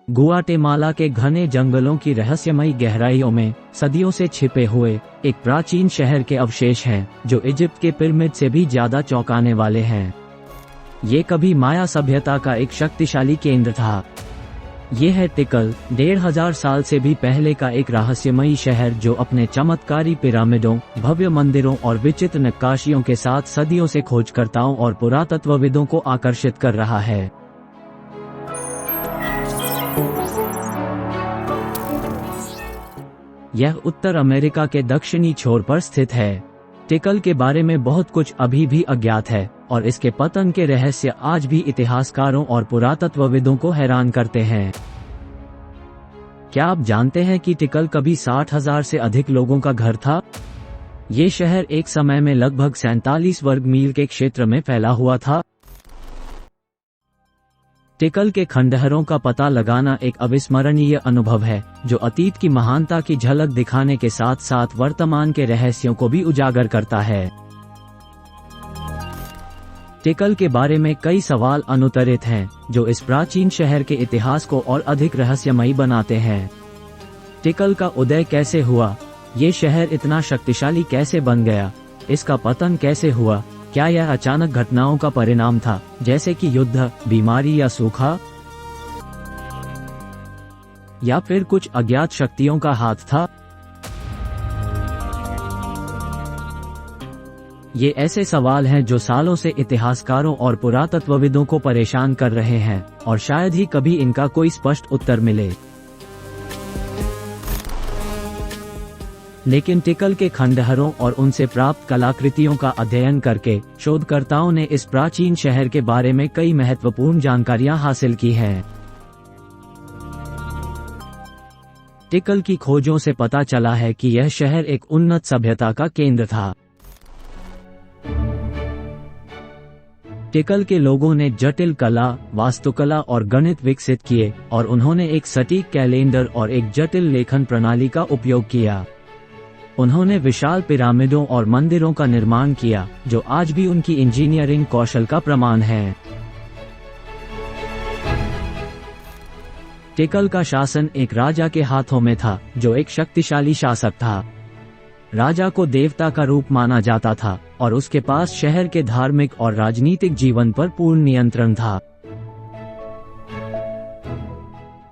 गुआटेमाला के घने जंगलों की रहस्यमयी गहराइयों में सदियों से छिपे हुए एक प्राचीन शहर के अवशेष हैं जो इजिप्ट के पिरामिड से भी ज्यादा चौंकाने वाले हैं। ये कभी माया सभ्यता का एक शक्तिशाली केंद्र था। ये है टिकल, 1500 साल से भी पहले का एक रहस्यमयी शहर जो अपने चमत्कारी पिरामिडों, भव्य मंदिरों और विचित्र नक्काशियों के साथ सदियों से खोजकर्ताओं और पुरातत्वविदों को आकर्षित कर रहा है। यह उत्तर अमेरिका के दक्षिणी छोर पर स्थित है। टिकल के बारे में बहुत कुछ अभी भी अज्ञात है और इसके पतन के रहस्य आज भी इतिहासकारों और पुरातत्वविदों को हैरान करते हैं। क्या आप जानते हैं कि टिकल कभी 60,000 से अधिक लोगों का घर था? ये शहर एक समय में लगभग 47 वर्ग मील के क्षेत्र में फैला हुआ था। टिकल के खंडहरों का पता लगाना एक अविस्मरणीय अनुभव है जो अतीत की महानता की झलक दिखाने के साथ साथ वर्तमान के रहस्यों को भी उजागर करता है। टिकल के बारे में कई सवाल अनुत्तरित हैं जो इस प्राचीन शहर के इतिहास को और अधिक रहस्यमयी बनाते हैं। टिकल का उदय कैसे हुआ? ये शहर इतना शक्तिशाली कैसे बन गया? इसका पतन कैसे हुआ? क्या यह अचानक घटनाओं का परिणाम था, जैसे कि युद्ध, बीमारी या सूखा, या फिर कुछ अज्ञात शक्तियों का हाथ था? ये ऐसे सवाल हैं जो सालों से इतिहासकारों और पुरातत्वविदों को परेशान कर रहे हैं और शायद ही कभी इनका कोई स्पष्ट उत्तर मिले। लेकिन टिकल के खंडहरों और उनसे प्राप्त कलाकृतियों का अध्ययन करके शोधकर्ताओं ने इस प्राचीन शहर के बारे में कई महत्वपूर्ण जानकारियां हासिल की हैं। टिकल की खोजों से पता चला है कि यह शहर एक उन्नत सभ्यता का केंद्र था। टिकल के लोगों ने जटिल कला, वास्तुकला और गणित विकसित किए और उन्होंने एक सटीक कैलेंडर और एक जटिल लेखन प्रणाली का उपयोग किया। उन्होंने विशाल पिरामिडों और मंदिरों का निर्माण किया जो आज भी उनकी इंजीनियरिंग कौशल का प्रमाण है। टिकल का शासन एक राजा के हाथों में था जो एक शक्तिशाली शासक था। राजा को देवता का रूप माना जाता था और उसके पास शहर के धार्मिक और राजनीतिक जीवन पर पूर्ण नियंत्रण था।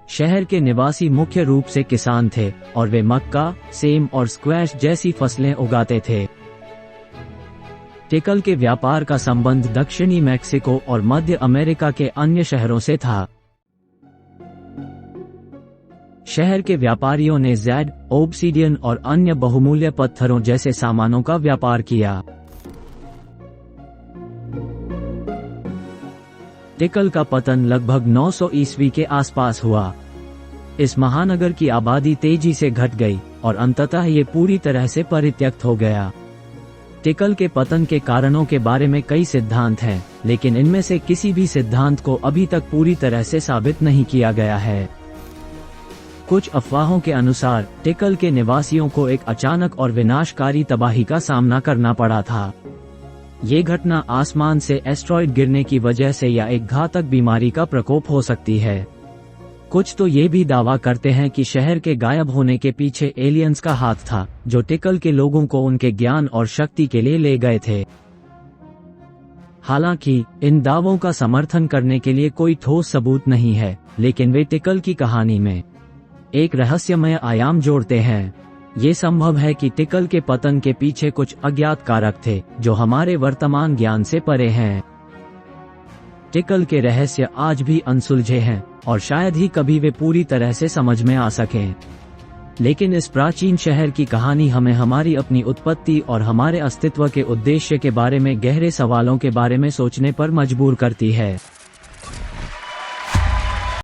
शहर के निवासी मुख्य रूप से किसान थे और वे मक्का, सेम और स्क्वैश जैसी फसलें उगाते थे। टिकल के व्यापार का संबंध दक्षिणी मैक्सिको और मध्य अमेरिका के अन्य शहरों से था। शहर के व्यापारियों ने जैड, ओब्सिडियन और अन्य बहुमूल्य पत्थरों जैसे सामानों का व्यापार किया। टिकल का पतन लगभग 900 ईस्वी के आसपास हुआ। इस महानगर की आबादी तेजी से घट गई और अंततः ये पूरी तरह से परित्यक्त हो गया। टिकल के पतन के कारणों के बारे में कई सिद्धांत हैं, लेकिन इनमें से किसी भी सिद्धांत को अभी तक पूरी तरह से साबित नहीं किया गया है। कुछ अफवाहों के अनुसार टिकल के निवासियों को एक अचानक और विनाशकारी तबाही का सामना करना पड़ा था। ये घटना आसमान से एस्ट्रॉइड गिरने की वजह से या एक घातक बीमारी का प्रकोप हो सकती है। कुछ तो ये भी दावा करते हैं कि शहर के गायब होने के पीछे एलियंस का हाथ था जो टिकल के लोगों को उनके ज्ञान और शक्ति के लिए ले गए थे। हालांकि इन दावों का समर्थन करने के लिए कोई ठोस सबूत नहीं है, लेकिन वे टिकल की कहानी में एक रहस्यमय आयाम जोड़ते हैं। ये संभव है कि टिकल के पतन के पीछे कुछ अज्ञात कारक थे जो हमारे वर्तमान ज्ञान से परे हैं। टिकल के रहस्य आज भी अनसुलझे हैं और शायद ही कभी वे पूरी तरह से समझ में आ सकें। लेकिन इस प्राचीन शहर की कहानी हमें हमारी अपनी उत्पत्ति और हमारे अस्तित्व के उद्देश्य के बारे में गहरे सवालों के बारे में सोचने पर मजबूर करती है।